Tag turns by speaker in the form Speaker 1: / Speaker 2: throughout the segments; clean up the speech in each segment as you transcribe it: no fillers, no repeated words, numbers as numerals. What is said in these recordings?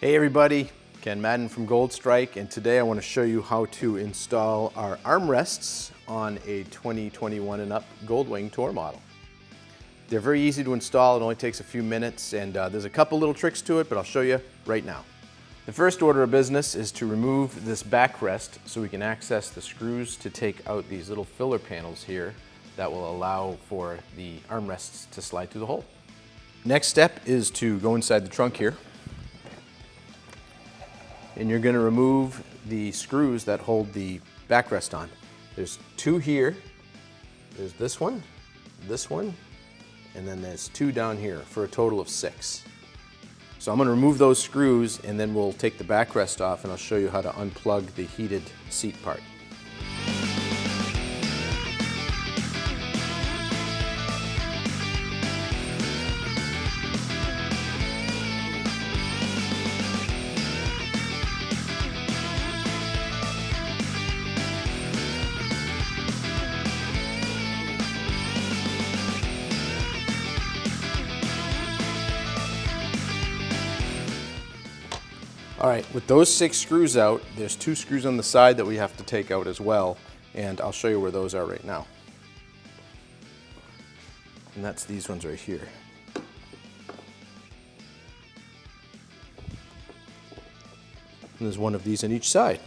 Speaker 1: Hey everybody, Ken Madden from Goldstrike, and today I want to show you how to install our armrests on a 2021 and up Goldwing tour model. They're very easy to install, it only takes a few minutes, and there's a couple little tricks to it, but I'll show you right now. The first order of business is to remove this backrest so we can access the screws to take out these little filler panels here that will allow for the armrests to slide through the hole. Next step is to go inside the trunk here. And you're going to remove the screws that hold the backrest on. There's two here, there's this one, and then there's two down here for a total of 6. So I'm going to remove those screws and then we'll take the backrest off and I'll show you how to unplug the heated seat part. All right, with those 6 screws out, there's 2 screws on the side that we have to take out as well, and I'll show you where those are right now. And that's these ones right here. And there's one of these on each side.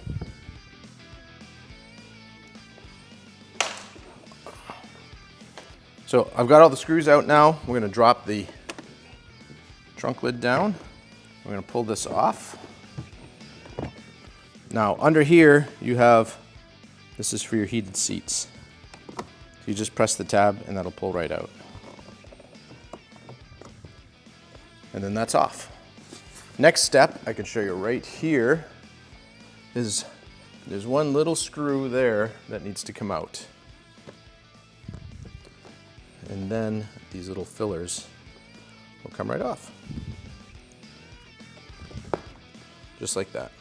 Speaker 1: So I've got all the screws out now. We're going to drop the trunk lid down. We're going to pull this off. Now under here you have, this is for your heated seats. So you just press the tab and that'll pull right out. And then that's off. Next step I can show you right here is there's one little screw there that needs to come out. And then these little fillers will come right off. Just like that.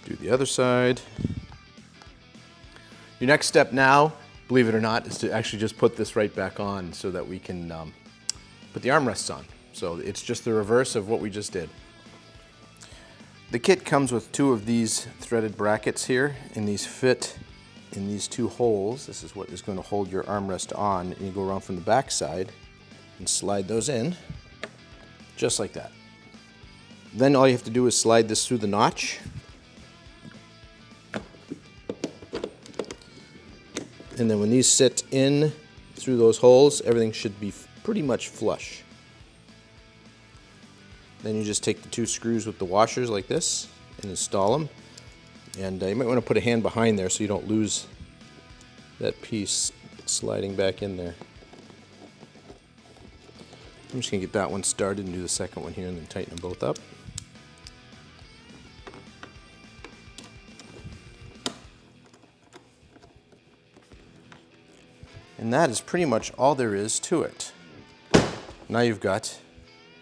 Speaker 1: Do the other side. Your next step now, believe it or not, is to actually just put this right back on so that we can put the armrests on. So it's just the reverse of what we just did. The kit comes with 2 of these threaded brackets here, and these fit in these 2 holes. This is what is going to hold your armrest on, and you go around from the back side and slide those in, just like that. Then all you have to do is slide this through the notch. And then when these sit in through those holes, everything should be pretty much flush. Then you just take the 2 screws with the washers like this and install them. And you might want to put a hand behind there so you don't lose that piece sliding back in there. I'm just going to get that one started and do the second one here and then tighten them both up. And that is pretty much all there is to it. Now you've got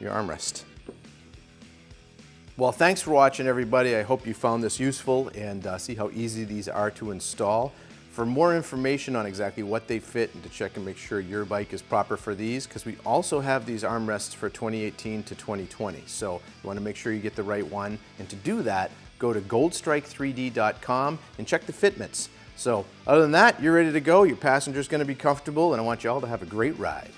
Speaker 1: your armrest. Well, thanks for watching everybody. I hope you found this useful and see how easy these are to install. For more information on exactly what they fit and to check and make sure your bike is proper for these, because we also have these armrests for 2018 to 2020. So you want to make sure you get the right one. And to do that, go to goldstrike3d.com and check the fitments. So other than that, you're ready to go. Your passenger's going to be comfortable, and I want you all to have a great ride.